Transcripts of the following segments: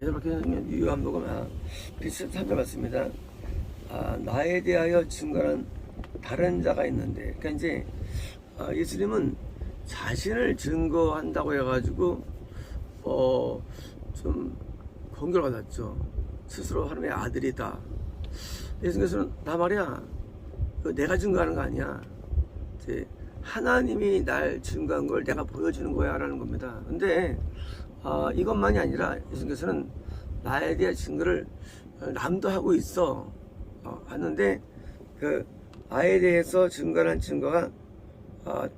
이렇게 유한복음 13절 맞습니다. 나에 대하여 증거하는 다른 자가 있는데, 그러니까 이제 예수님은 자신을 증거한다고 해가지고 좀 공격을 받았죠. 스스로 하나님의 아들이다. 예수님께서는 나 말이야, 내가 증거하는 거 아니야. 이제 하나님이 날 증거한 걸 내가 보여주는 거야 라는 겁니다. 근데 이것만이 아니라 예수님께서는 나에 대한 증거를 남도 하고 있어 하는데, 그 나에 대해서 증거한 증거가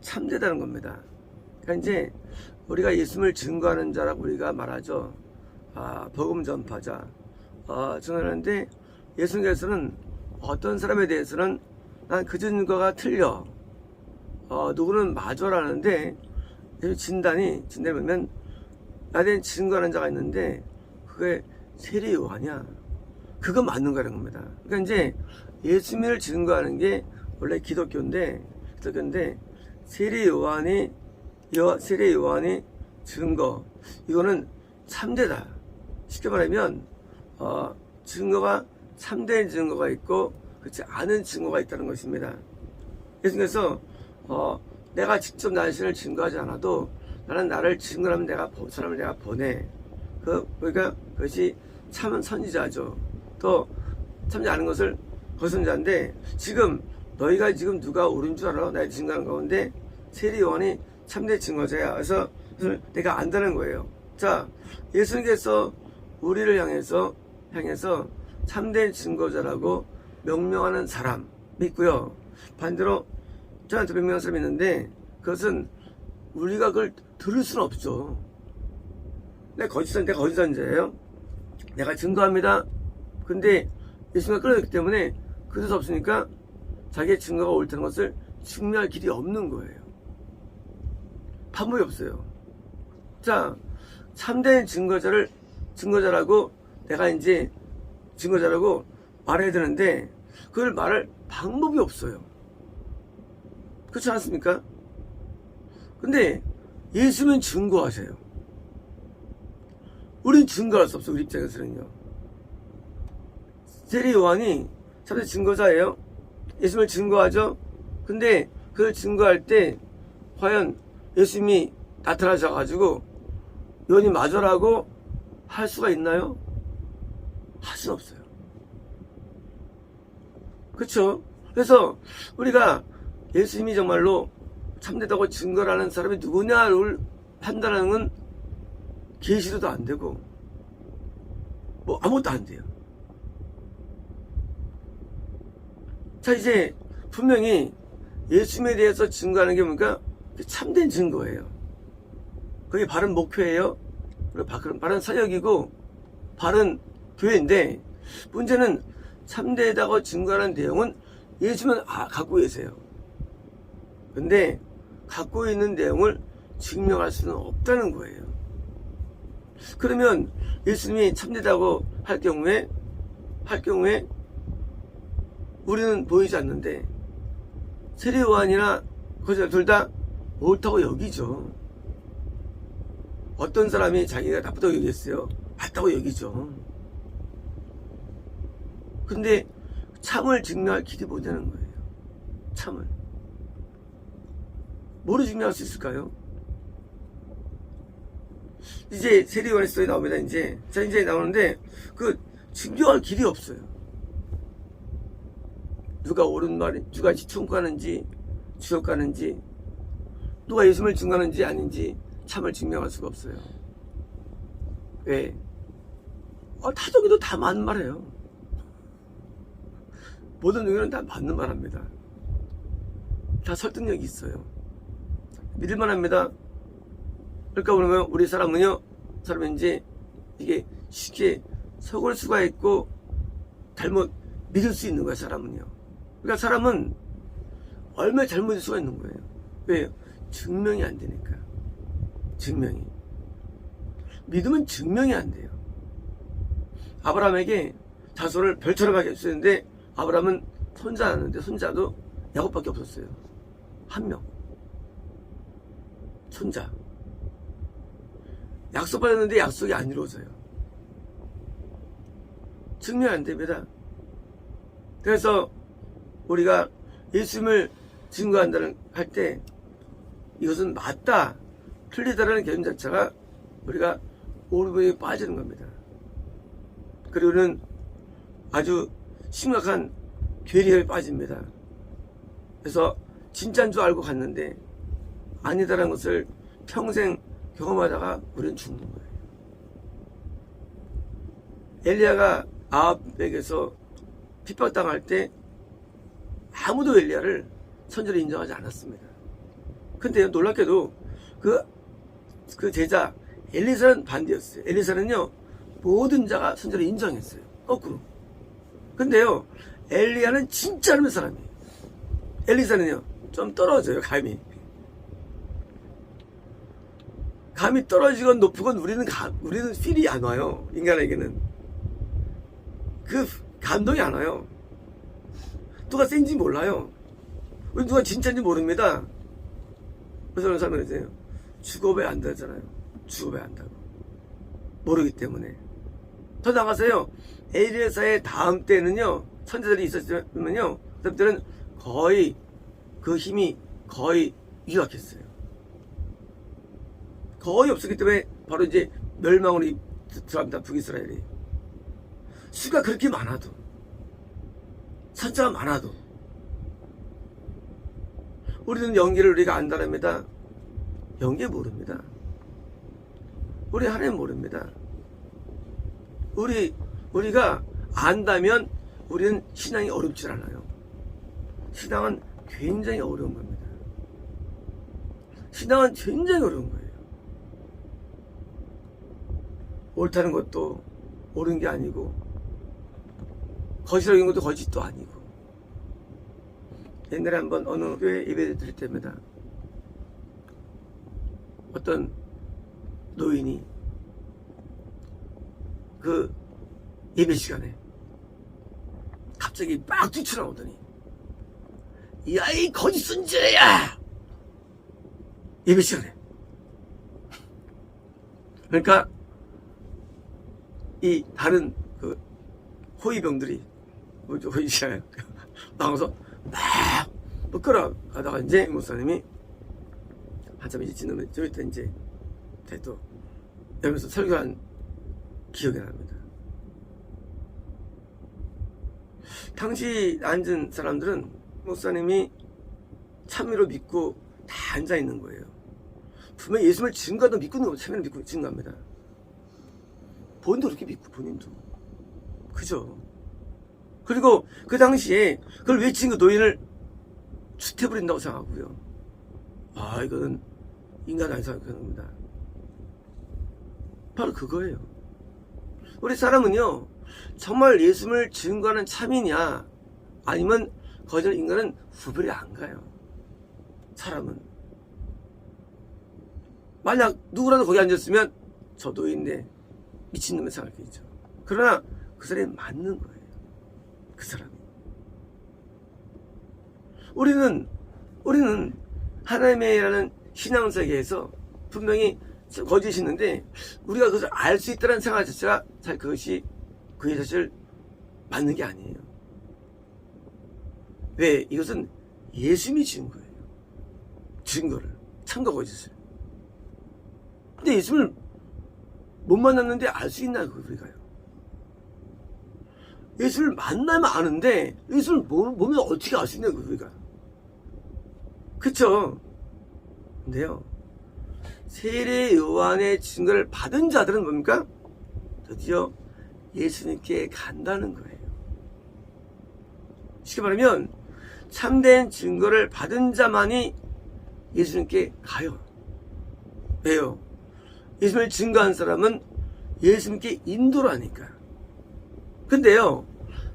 참되다는 겁니다. 그러니까 이제 우리가 예수님을 증거하는 자라고 우리가 말하죠. 복음 전파자 증거하는데, 예수님께서는 어떤 사람에 대해서는 난 그 증거가 틀려, 누구는 맞아라는데, 진단이 보면 나에 대한 증거하는 자가 있는데 그게 세례 요한이야. 그거 맞는 거라는 겁니다. 그러니까 이제 예수님을 증거하는 게 원래 기독교인데 세례 요한이 증거, 이거는 참되다. 쉽게 말하면 증거가 참된 증거가 있고 그렇지 않은 증거가 있다는 것입니다. 예수님께서 내가 직접 나 자신을 증거하지 않아도 나는 나를 증거하면 사람을 내가 보내. 그러니까 그것이 참 선지자죠. 또 참지 않은 것을 거선자인데, 지금 너희가 지금 누가 옳은 줄 알아? 나의 증거하는 가운데 세례 요한이 참된 증거자야. 그래서 내가 안다는 거예요. 자, 예수님께서 우리를 향해서 참된 증거자라고 명명하는 사람 있고요. 반대로 저한테 명명하는 사람이 있는데, 그것은 우리가 그걸 들을 수는 없죠. 내가 거짓선자예요. 내가 증거합니다. 근데 예수님과 끊어졌기 때문에 그럴 수 없으니까 자기의 증거가 옳다는 것을 증명할 길이 없는 거예요. 방법이 없어요. 자, 참된 증거자라고 내가 이제 증거자라고 말해야 되는데, 그걸 말할 방법이 없어요. 그렇지 않습니까? 근데 예수님은 증거하세요. 우린 증거할 수 없어. 우리 입장에서는요. 세례 요한이 참된 증거자예요. 예수님을 증거하죠. 근데 그걸 증거할 때 과연 예수님이 나타나셔가지고 요한이 맞으라고 할 수가 있나요? 할 수는 없어요. 그렇죠? 그래서 우리가 예수님이 정말로 참되다고 증거를 하는 사람이 누구냐를 판단하는 건 계시로도 안 되고 뭐 아무것도 안 돼요. 자, 이제 분명히 예수님에 대해서 증거하는 게 뭔가 참된 증거예요. 그게 바른 목표예요. 바른 사역이고 바른 교회인데, 문제는 참되다고 증거하는 내용은 예수님은 갖고 계세요. 근데 갖고 있는 내용을 증명할 수는 없다는 거예요. 그러면 예수님이 참되다고 할 경우에 우리는 보이지 않는데 세례 요한이나 거짓말 둘 다 옳다고 여기죠. 어떤 사람이 자기가 나쁘다고 여기겠어요? 맞다고 여기죠. 근데 참을 증명할 길이 뭐냐는 거예요. 참을. 뭐로 증명할 수 있을까요? 이제 세례 요한의 스토리 나옵니다. 이제 나오는데 그 증명할 길이 없어요. 누가 옳은 말이, 누가 천국 가는지 지옥 가는지, 누가 예수님을 증거하는지 아닌지 참을 증명할 수가 없어요. 왜? 타종이도 다 맞는 말이에요. 모든 종교는 다 맞는 말 합니다. 다 설득력이 있어요. 믿을만 합니다. 그러니까 그러면 우리 사람은요, 이제 이게 쉽게 속을 수가 있고 잘못 믿을 수 있는 거야, 사람은요. 그러니까 사람은 얼마나 잘못일 수가 있는 거예요. 왜요? 증명이 안 되니까. 증명이. 믿음은 증명이 안 돼요. 아브라함에게 자손을 별처럼 하게 했었는데, 아브라함은 손자 낳았는데 손자도 야곱밖에 없었어요. 한 명. 손자. 약속받았는데 약속이 안 이루어져요. 증명이 안 됩니다. 그래서 우리가 예수님을 증거한다는 할 때 이것은 맞다, 틀리다라는 개념 자체가 우리가 오르막에 빠지는 겁니다. 그리고는 아주 심각한 괴리에 빠집니다. 그래서 진짜인 줄 알고 갔는데 아니다라는 것을 평생 경험하다가 우리는 죽는 거예요. 엘리야가 아합에게서 핍박당할 때 아무도 엘리야를 선지로 인정하지 않았습니다. 근데 놀랍게도 그 제자 엘리사는 반대였어요. 엘리사는요, 모든 자가 선지로 인정했어요. 거꾸로. 근데요, 엘리야는 진짜 하는 사람이에요. 엘리사는요, 좀 떨어져요, 감이. 감이 떨어지건 높으건 우리는 필이 안 와요. 인간에게는. 그 감동이 안 와요. 누가 센지 몰라요. 누가 진짜인지 모릅니다. 그래서 어느 사람은 그러세요. 죽어봐야 안다잖아요. 죽어봐야 안다고. 모르기 때문에. 더 나가서요, 엘리사의 다음 때는요, 선지자들이 있었으면요, 그때는 거의 그 힘이 거의 유약했어요. 거의 없었기 때문에 바로 이제 멸망으로 들어갑니다. 북이스라엘이. 수가 그렇게 많아도, 선자가 많아도 우리는 연기를 우리가 안다랍니다. 연기 모릅니다. 우리 하나님 모릅니다. 우리가 안다면 우리는 신앙이 어렵지 않아요. 신앙은 굉장히 어려운 겁니다. 신앙은 굉장히 어려운 거예요. 옳다는 것도 옳은 게 아니고, 거짓이라는 것도 거짓도 아니고. 옛날에 한번 어느 교회 예배 드릴 때입니다. 어떤 노인이 그 예배 시간에 갑자기 막 뛰쳐나오더니, 야, 이 거짓 선지자야! 예배 시간에. 그러니까 이 다른 그 호위병들이 호위시잖아요. 나가서 막 끌어가다가 이제 목사님이 한참 이제 지나면 저 이때 이제 또 여기서 설교한 기억이 납니다. 당시 앉은 사람들은 목사님이 참으로 믿고 다 앉아 있는 거예요. 분명히 예수님을 증거하다 믿고 있는 거, 참으로 믿고 증거합니다. 본인도 그렇게 믿고, 본인도. 그죠? 그리고 그 당시에 그걸 외친 그 노인을 추태부린다고 생각하고요. 아, 이거는 인간 아니 생각하는 겁니다. 바로 그거예요. 우리 사람은요, 정말 예수님을 증거하는 참이냐, 아니면 거짓 인간은 구별이 안 가요. 사람은. 만약 누구라도 거기 앉았으면 저 노인네 미친놈을 생각했겠죠. 그러나 그 사람이 맞는 거예요. 그 사람이. 우리는 하나님이라는 신앙세계에서 분명히 거짓이 있는데, 우리가 그것을 알 수 있다는 생각 자체가 잘 그게 사실 맞는 게 아니에요. 왜? 이것은 예수님이 지은 거예요. 증거를. 참과 거짓을. 근데 예수님을 못 만났는데 알 수 있나요, 우리가요? 예수를 만나면 아는데, 예수를 보면 어떻게 알 수 있나요, 우리가? 그쵸? 근데요, 세례 요한의 증거를 받은 자들은 뭡니까? 드디어 예수님께 간다는 거예요. 쉽게 말하면, 참된 증거를 받은 자만이 예수님께 가요. 왜요? 예수님을 증거한 사람은 예수님께 인도를 하니까. 근데요,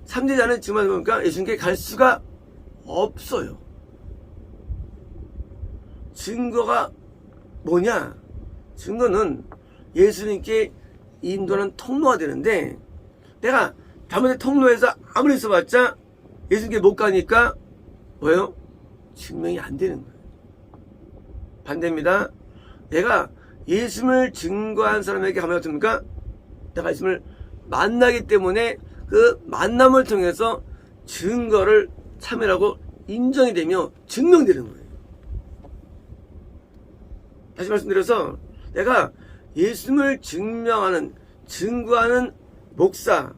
참되자는 증거하다 보니까 예수님께 갈 수가 없어요. 증거가 뭐냐? 증거는 예수님께 인도하는 통로가 되는데, 내가 잘못된 통로에서 아무리 써봤자 예수님께 못 가니까 뭐예요? 증명이 안 되는 거예요. 반대입니다. 내가 예수님을 증거한 사람에게 가면 어떻습니까? 내가 예수님을 만나기 때문에 그 만남을 통해서 증거를 참여라고 인정이 되며 증명되는 거예요. 다시 말씀드려서 내가 예수님을 증명하는, 증거하는 목사,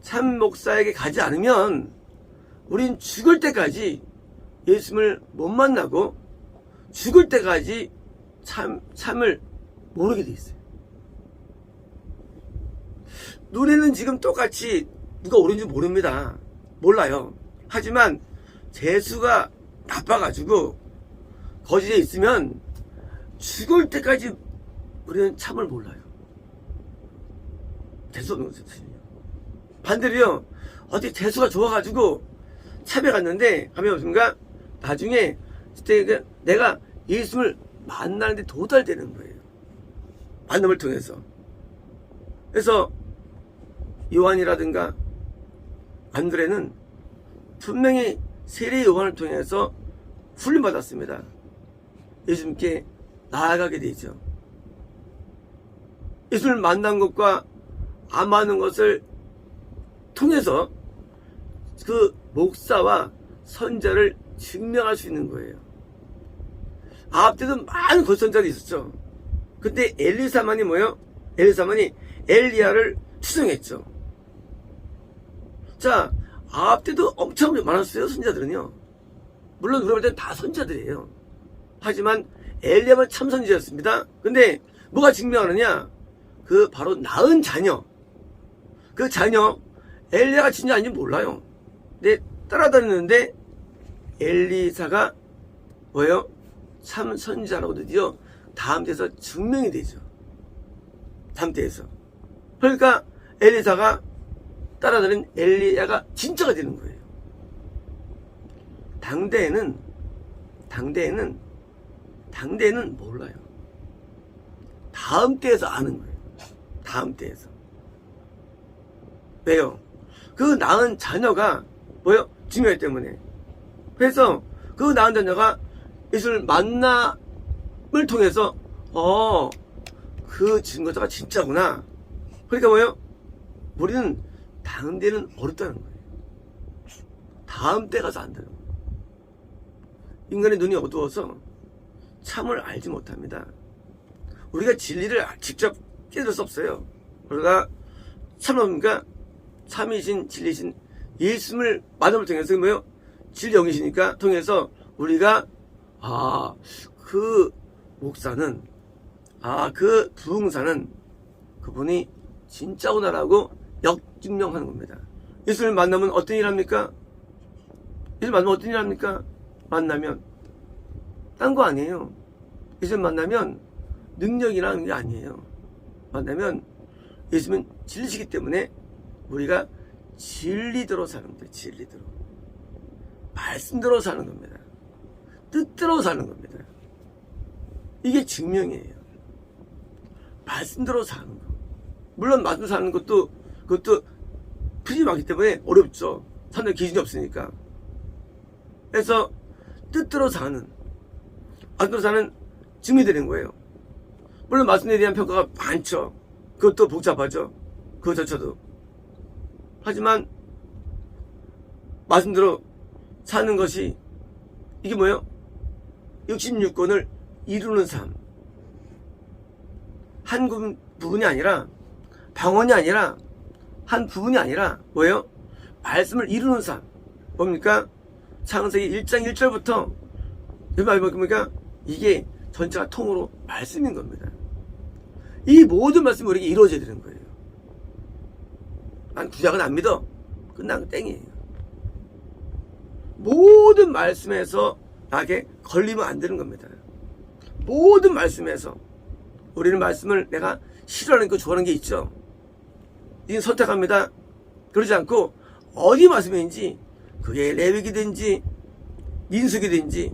참 목사에게 가지 않으면 우린 죽을 때까지 예수님을 못 만나고 죽을 때까지 참을 모르게 돼 있어요. 눈에는 지금 똑같이 누가 옳은지 모릅니다. 몰라요. 하지만 재수가 나빠가지고 거짓에 있으면 죽을 때까지 우리는 참을 몰라요. 재수 없는 거죠. 반대로요, 어디 재수가 좋아가지고 참에 갔는데, 가면 없습니까? 나중에 내가 예수님을 만나는데 도달되는 거예요. 만남을 통해서. 그래서 요한이라든가 안드레는 분명히 세례 요한을 통해서 훈련받았습니다. 예수님께 나아가게 되죠. 예수님을 만난 것과 안 만난 것을 통해서 그 목사와 선자를 증명할 수 있는 거예요. 아합 때도 많은 거선자들이 있었죠. 그때 엘리사만이 뭐예요? 엘리사만이 엘리야를 추종했죠. 자, 아합 때도 엄청 많았어요. 선자들은요. 물론 우리 볼 때는 다 선자들이에요. 하지만 엘리야만 참 선지자였습니다. 근데 뭐가 증명하느냐? 그 바로 낳은 자녀. 그 자녀 엘리야가 진짜 아닌지 몰라요. 근데 따라다니는데 엘리사가 뭐예요? 참 선지자라고 드디어 다음 때에서 증명이 되죠. 다음 때에서. 그러니까 엘리사가 따라다니는 엘리야가 진짜가 되는 거예요. 당대에는 몰라요. 다음 때에서 아는 거예요. 다음 때에서. 왜요? 그 낳은 자녀가 뭐예요? 중요하기 때문에. 그래서 그 낳은 자녀가 예수를 만남을 통해서 그 증거자가 진짜구나. 그러니까 뭐예요? 우리는 다음 때는 어렵다는 거예요. 다음 때 가서 안다는 거예요. 인간의 눈이 어두워서 참을 알지 못합니다. 우리가 진리를 직접 깨달을 수 없어요. 그러다 참뭡니까? 참이신 진리신 예수님을 만남을 통해서 뭐예요? 진리 영이시니까 통해서 우리가 그 목사는 그 부흥사는 그분이 진짜구나라고 역증명하는 겁니다. 예수님을 만나면 어떤 일 합니까? 예수님 만나면 어떤 일 합니까? 만나면 딴 거 아니에요. 예수님 만나면 능력이라는 게 아니에요. 만나면 예수님은 진리시기 때문에 우리가 진리대로 사는 겁니다. 진리대로. 말씀대로 사는 겁니다. 뜻대로 사는 겁니다. 이게 증명이에요. 말씀대로 사는 거. 물론 말씀대로 사는 것도 그것도 풀이 많기 때문에 어렵죠. 사는 기준이 없으니까. 그래서 뜻대로 사는, 말씀대로 사는 증명이 되는 거예요. 물론 말씀에 대한 평가가 많죠. 그것도 복잡하죠. 그것조차도. 하지만 말씀대로 사는 것이 이게 뭐예요? 66권을 이루는 삶. 한 부분이 아니라, 방언이 아니라, 한 부분이 아니라 뭐예요? 말씀을 이루는 삶. 뭡니까? 창세기 1장 1절부터 이 말이 뭡니까? 이게 전체가 통으로 말씀인 겁니다. 이 모든 말씀이 우리에게 이루어져야 되는 거예요. 난 구약은 안 믿어. 끝난 땡이에요. 모든 말씀에서 나에게 걸리면 안 되는 겁니다. 모든 말씀에서. 우리는 말씀을 내가 싫어하는 거 좋아하는 게 있죠. 이건 선택합니다. 그러지 않고 어디 말씀인지 그게 레위기든지 민수기든지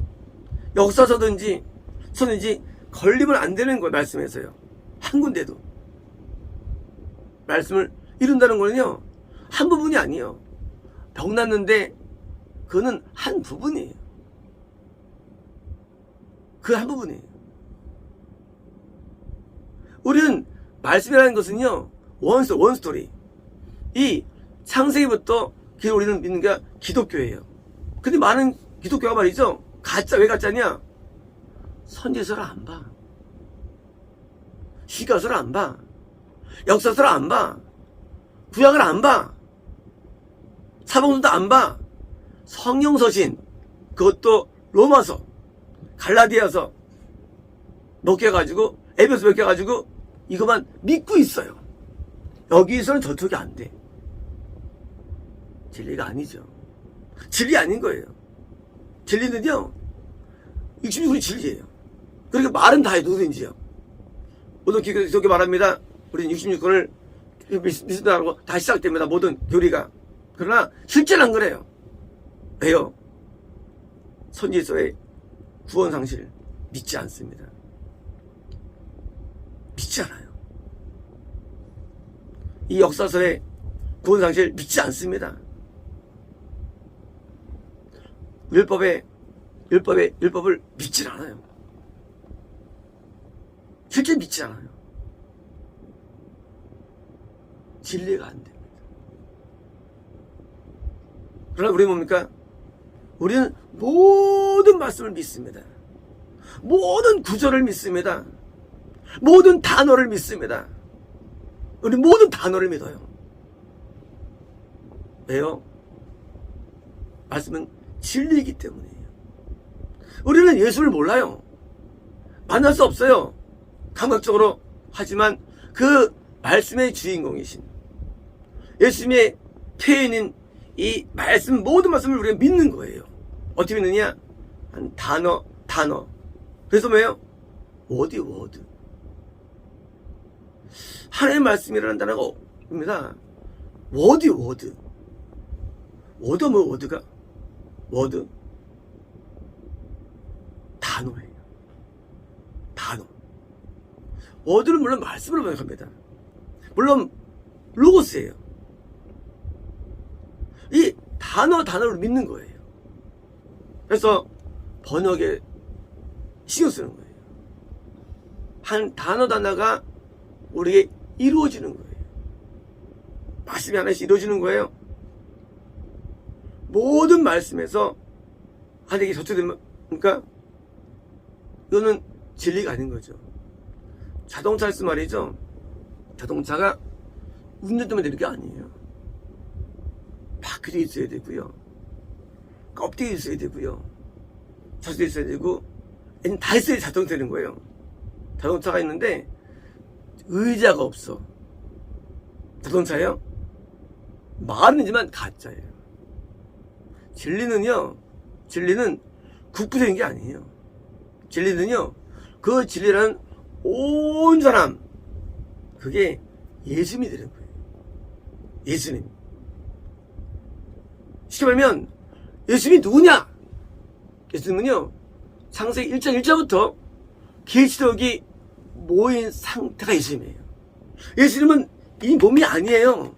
역사서든지 서든지 걸리면 안 되는 거예요. 말씀에서요. 한 군데도. 말씀을 이룬다는 거는요. 한 부분이 아니에요. 병 났는데 그거는 한 부분이에요. 그 한 부분이에요. 우리는 말씀이라는 것은요. 원스토리. 이 창세기부터 우리는 믿는 게 기독교예요. 근데 많은 기독교가 말이죠. 가짜, 왜 가짜냐? 선지서를 안 봐. 시가서를 안 봐. 역사서를 안 봐. 구약을 안 봐. 사복음도 안 봐. 성경서신, 그것도 로마서, 갈라디아서 몇 개 가지고, 에베소 몇 개 가지고 이것만 믿고 있어요. 여기서는 저쪽이 안 돼. 진리가 아니죠. 진리 아닌 거예요. 진리는요, 66은 진리예요. 그러니까 말은 다 해, 누구든지요. 모든 기독교 말합니다. 우리는 66권을 믿는다고 다 시작됩니다. 모든 교리가. 그러나 실제는 안 그래요. 왜요? 선지서의 구원 상실 믿지 않습니다. 믿지 않아요. 이 역사서의 구원 상실 믿지 않습니다. 율법을 믿지 않아요. 실제 믿지 않아요. 진리가 안 됩니다. 그러나 우리는 뭡니까? 우리는 모든 말씀을 믿습니다. 모든 구절을 믿습니다. 모든 단어를 믿습니다. 우리 모든 단어를 믿어요. 왜요? 말씀은 진리이기 때문이에요. 우리는 예수를 몰라요. 만날 수 없어요. 감각적으로. 하지만 그 말씀의 주인공이신 예수님의 표현인 이 말씀, 모든 말씀을 우리가 믿는 거예요. 어떻게 믿느냐? 한 단어. 그래서 뭐예요? 워드. 하나님의 말씀이라는 단어가 입니다. 워드. 워드가? 워드. 단어예요. 단어. 워드는 물론 말씀으로 번역합니다. 물론 로고스예요. 이 단어를 믿는 거예요. 그래서 번역에 신경 쓰는 거예요. 한 단어가 우리에게 이루어지는 거예요. 말씀이 하나씩 이루어지는 거예요. 모든 말씀에서 하나님께 저촉되니까 이거는 진리가 아닌 거죠. 자동차 쓰 말이죠. 자동차가 운전되면 되는 게 아니에요. 바퀴도 있어야 되고요. 껍데기 있어야 되고요. 차도 있어야 되고, 다 있어야 자동차 되는 거예요. 자동차가 있는데 의자가 없어. 자동차예요? 말은 있지만 가짜예요. 진리는 국부적인 게 아니에요. 진리는요, 그 진리라는 온 사람, 그게 예수님이 되는 거예요. 예수님. 쉽게 말하면 예수님이 누구냐? 예수님은요, 창세기 1장 1절부터 계시록이 모인 상태가 예수님이에요. 예수님은 이 몸이 아니에요.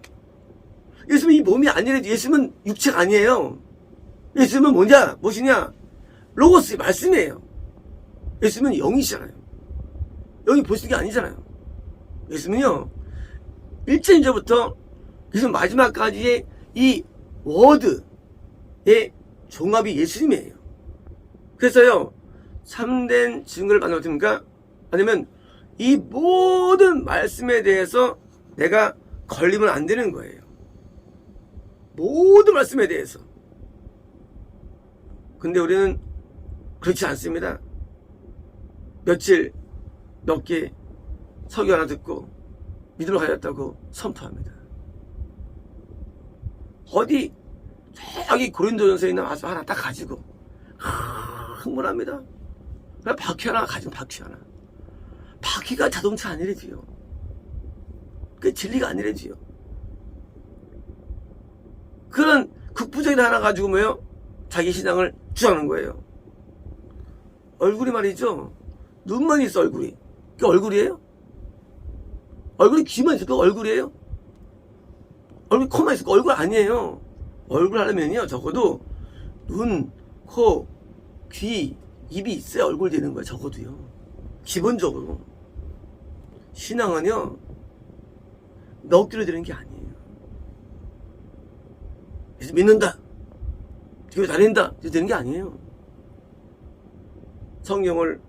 예수님은 이 몸이 아니래도 예수님은 육체가 아니에요. 예수님은 무엇이냐? 로고스, 말씀이에요. 예수님은 영이시잖아요. 영이 보시는 게 아니잖아요. 예수님은요, 1장 1절부터 예수님 마지막까지의 이 워드의 종합이 예수님이에요. 그래서요, 참된 증거를 만나면 어떻습니까? 아니면 이 모든 말씀에 대해서 내가 걸리면 안 되는 거예요. 모든 말씀에 대해서. 근데 우리는 그렇지 않습니다. 몇 개 설교 하나 듣고 믿음을 가졌다고 선포합니다. 어디 저기 고린도전서에 있는 말씀 하나 딱 가지고 흥분합니다. 그냥 바퀴 하나 가지고 바퀴 하나. 바퀴가 자동차 아니래지요. 그게 진리가 아니래지요. 그런 극부적인 하나 가지고 뭐예요? 자기 신앙을 주장하는 거예요. 얼굴이 말이죠. 눈만 있어, 얼굴이. 그게 얼굴이에요? 얼굴이 귀만 있어, 그게 얼굴이에요? 얼굴이 코만 있어, 얼굴 아니에요. 얼굴 하려면요, 적어도 눈, 코, 귀, 입이 있어야 얼굴 되는 거예요, 적어도요. 기본적으로. 신앙은요, 넋두려 되는 게 아니에요. 예수 믿는다, 교회 다닌다, 이렇게 되는 게 아니에요. 성경을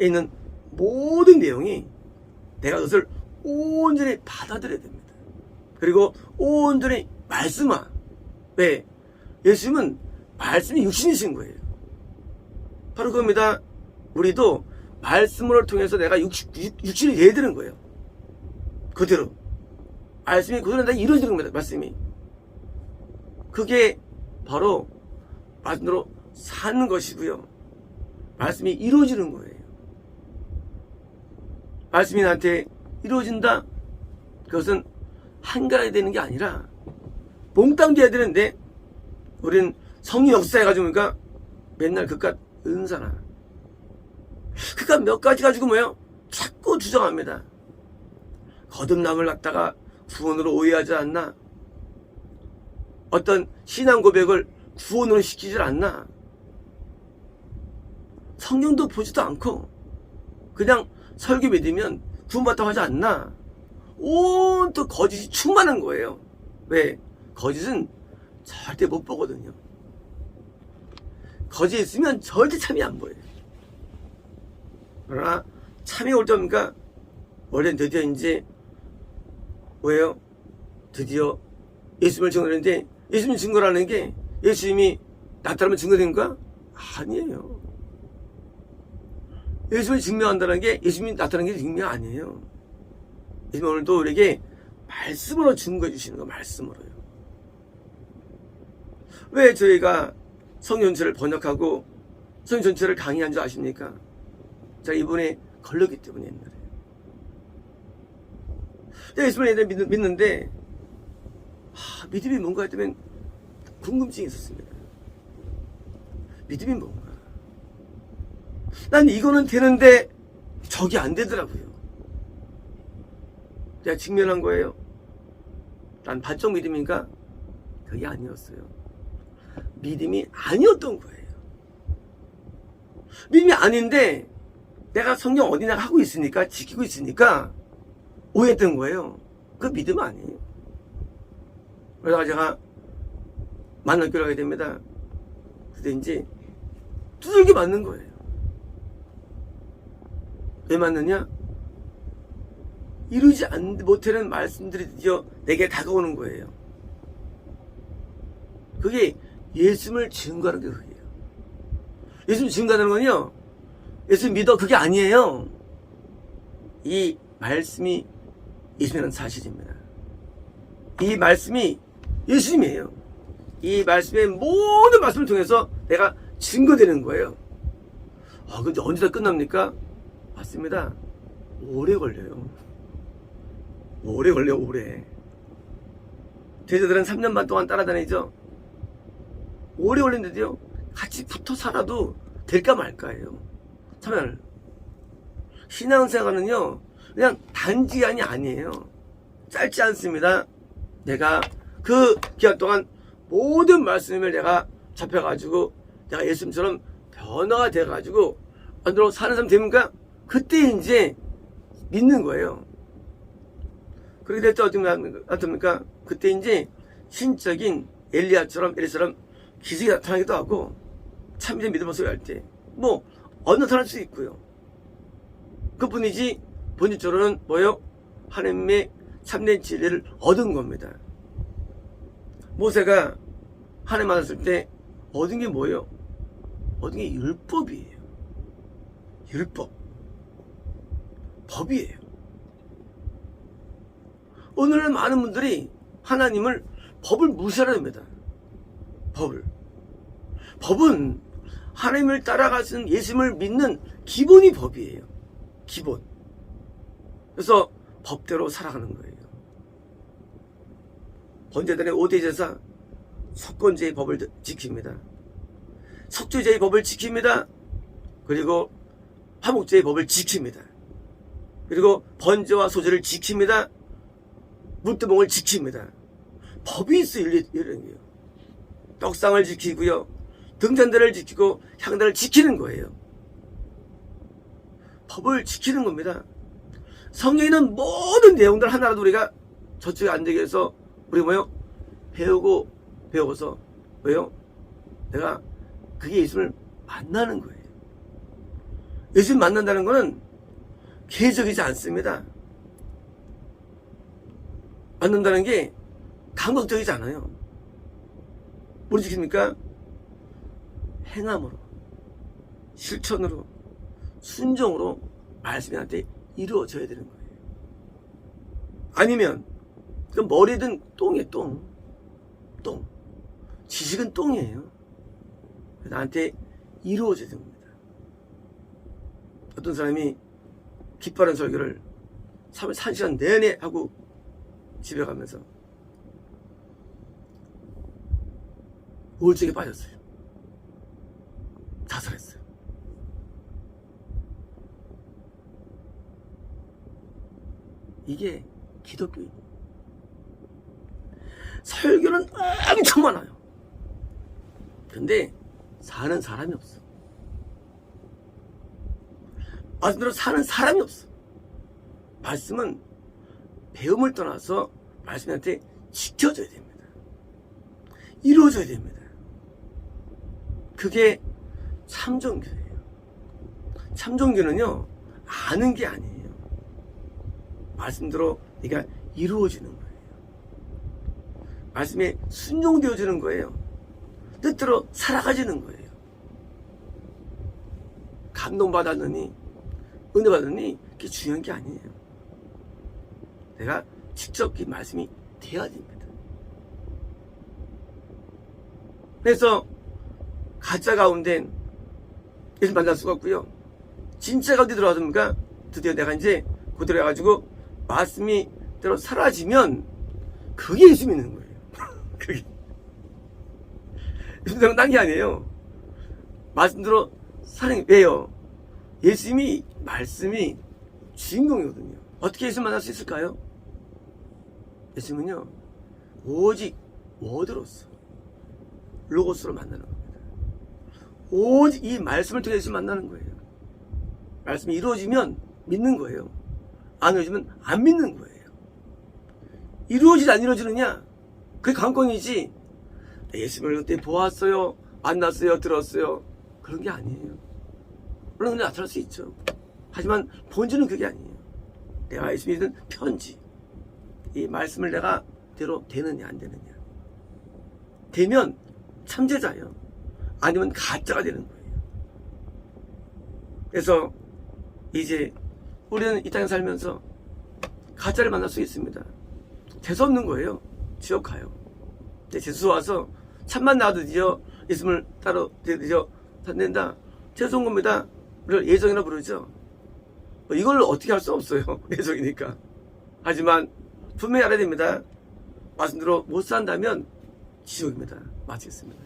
있는 모든 내용이 내가 그것을 온전히 받아들여야 됩니다. 그리고 온전히 말씀화. 왜? 예수님은 말씀이 육신이신 거예요. 바로 그겁니다. 우리도 말씀을 통해서 내가 육신이 돼야 되는 거예요. 그대로. 말씀이 그대로 다 이루어지는 겁니다. 말씀이. 그게 바로 말씀으로 사는 것이고요. 말씀이 이루어지는 거예요. 말씀이 나한테 이루어진다? 그것은 한가해야 되는 게 아니라 몽땅 돼야 되는데 우리는 성령 역사해가지고 그러니까 맨날 그깟 은사나 그깟 몇 가지 가지고 뭐예요? 자꾸 주장합니다. 거듭남을 갖다가 구원으로 오해하지 않나? 어떤 신앙 고백을 구원으로 시키질 않나? 성경도 보지도 않고 그냥 설교 믿으면 구원받다고 하지 않나? 온통 거짓이 충만한 거예요. 왜? 거짓은 절대 못 보거든요. 거짓이 있으면 절대 참이 안 보여요. 그러나 참이 올 때입니까? 원래는 드디어 이제 뭐예요? 드디어 예수님을 증거하는데 예수님 증거라는 게 예수님이 나타나면 증거된 거야? 아니에요. 예수님을 증명한다는 게 예수님이 나타나는 게 증명 아니에요. 예수님 오늘도 우리에게 말씀으로 증거해 주시는 거, 말씀으로요. 왜 저희가 성경 전체를 번역하고 성경 전체를 강의한 줄 아십니까? 제가 이번에 걸렸기 때문에 옛날에. 예수님을 애들 믿는데 믿음이 뭔가 했다면 궁금증이 있었습니다. 믿음이 뭔가. 난 이거는 되는데 저게 안 되더라고요. 제가 직면한 거예요. 난 반쪽 믿음인가? 그게 아니었어요. 믿음이 아니었던 거예요. 믿음이 아닌데 내가 성경 어디나 하고 있으니까 지키고 있으니까 오해했던 거예요. 그 믿음 아니에요. 그러다가 제가 만남교를 하게 됩니다. 그때 이제 두들겨 맞는 거예요. 왜 맞느냐? 이루지 못하는 말씀들이 드디어 내게 다가오는 거예요. 그게 예수님을 증거하는 게 그게요. 예수님 증거하는 건요, 예수님 믿어, 그게 아니에요. 이 말씀이 예수님이라는 사실입니다. 이 말씀이 예수님이에요. 이 말씀의 모든 말씀을 통해서 내가 증거되는 거예요. 근데 언제 다 끝납니까? 맞습니다. 오래 걸려요. 오래 걸려요, 오래. 제자들은 3년 반 동안 따라다니죠. 오래 걸리는데요, 같이 붙어 살아도 될까 말까예요. 참여를. 신앙생활은요, 그냥 단기간이 아니에요. 짧지 않습니다. 내가 그 기간 동안 모든 말씀을 내가 잡혀가지고 내가 예수님처럼 변화가 돼가지고 안으로 사는 사람 됩니까? 그때 이제 믿는 거예요. 그렇게 될 때 어떻습니까? 그때 이제 신적인 엘리야처럼 기적이 나타나기도 하고 참된 믿음을 소유할 때 뭐 어느 나타날 수 있고요. 그뿐이지 본질적으로는 뭐요? 하나님의 참된 진리를 얻은 겁니다. 모세가 하나님 만났을 때 얻은 게 뭐예요? 얻은 게 율법이에요. 율법. 법이에요. 오늘은 많은 분들이 하나님을 법을 무시합니다. 법은 하나님을 따라가신 예수님을 믿는 기본이 법이에요. 기본. 그래서 법대로 살아가는 거예요. 번제단의 5대 제사, 속건제의 법을 지킵니다. 속죄제의 법을 지킵니다. 그리고 화목제의 법을 지킵니다. 그리고 번제와 소제를 지킵니다. 물두멍을 지킵니다. 법이 있어요. 이런 게요. 떡상을 지키고요, 등잔대를 지키고 향단을 지키는 거예요. 법을 지키는 겁니다. 성경에 있는 모든 내용들 하나라도 우리가 저쪽에 앉아 계서 우리 배우고 배워서. 왜요? 내가 그게 예수님을 만나는 거예요. 예수님 만난다는 거는 개적이지 않습니다. 만난다는 게 감각적이지 않아요. 뭘 지킵니까? 행함으로, 실천으로, 순종으로 말씀이 나한테 이루어져야 되는 거예요. 아니면 그 머리든 똥이에요. 똥. 지식은 똥이에요. 나한테 이루어져야 됩니다. 어떤 사람이 기뻐하는 설교를 3시간 내내 하고 집에 가면서 우울증에 빠졌어요. 자살했어요. 이게 기독교입니다. 설교는 엄청 많아요. 근데 사는 사람이 없어. 말씀대로 사는 사람이 없어. 말씀은 배움을 떠나서 말씀한테 지켜져야 됩니다. 이루어져야 됩니다. 그게 참종교예요. 참종교는요, 아는 게 아니에요. 말씀대로 네가 이루어지는 거예요. 말씀에 순종되어지는 거예요. 뜻대로 살아가지는 거예요. 감동받았느니 은혜 받았느니 그게 중요한 게 아니에요. 내가 직접 그 말씀이 돼야 됩니다. 그래서 가짜 가운데 예수 만날 수가 없고요. 진짜 가운데 들어왔습니까? 드디어 내가 이제 그대로 해가지고 말씀이 대로 사라지면 그게 예수 믿는 거예요. 그게 예수님은 딴 게 아니에요. 말씀대로 사랑이 왜요? 예수님이 말씀이 주인공이거든요. 어떻게 예수 만날 수 있을까요? 예수님은요 오직 워드로서 로고스로 만나는 겁니다. 오직 이 말씀을 통해 예수 만나는 거예요. 말씀이 이루어지면 믿는 거예요. 안 이루어지면 안 믿는 거예요. 이루어지지 안 이루어지느냐? 그게 관건이지. 예수님을 그때 보았어요, 만났어요, 들었어요. 그런 게 아니에요. 물론 눈에 나타날 수 있죠. 하지만 본질은 그게 아니에요. 내가 예수 믿는 편지. 이 말씀을 내가 대로 되느냐 안 되느냐. 되면 참제자예요. 아니면 가짜가 되는 거예요. 그래서 이제 우리는 이 땅에 살면서 가짜를 만날 수 있습니다. 재수없는 거예요. 지옥 가요. 재수 와서 참만 나도 드디어 예수님을 따로 드디어 산댄다. 재수 온 겁니다. 우리를 예정이라 부르죠. 이걸 어떻게 할 수 없어요. 예정이니까. 하지만 분명히 알아야 됩니다. 말씀대로 못 산다면 지옥입니다. 마치겠습니다.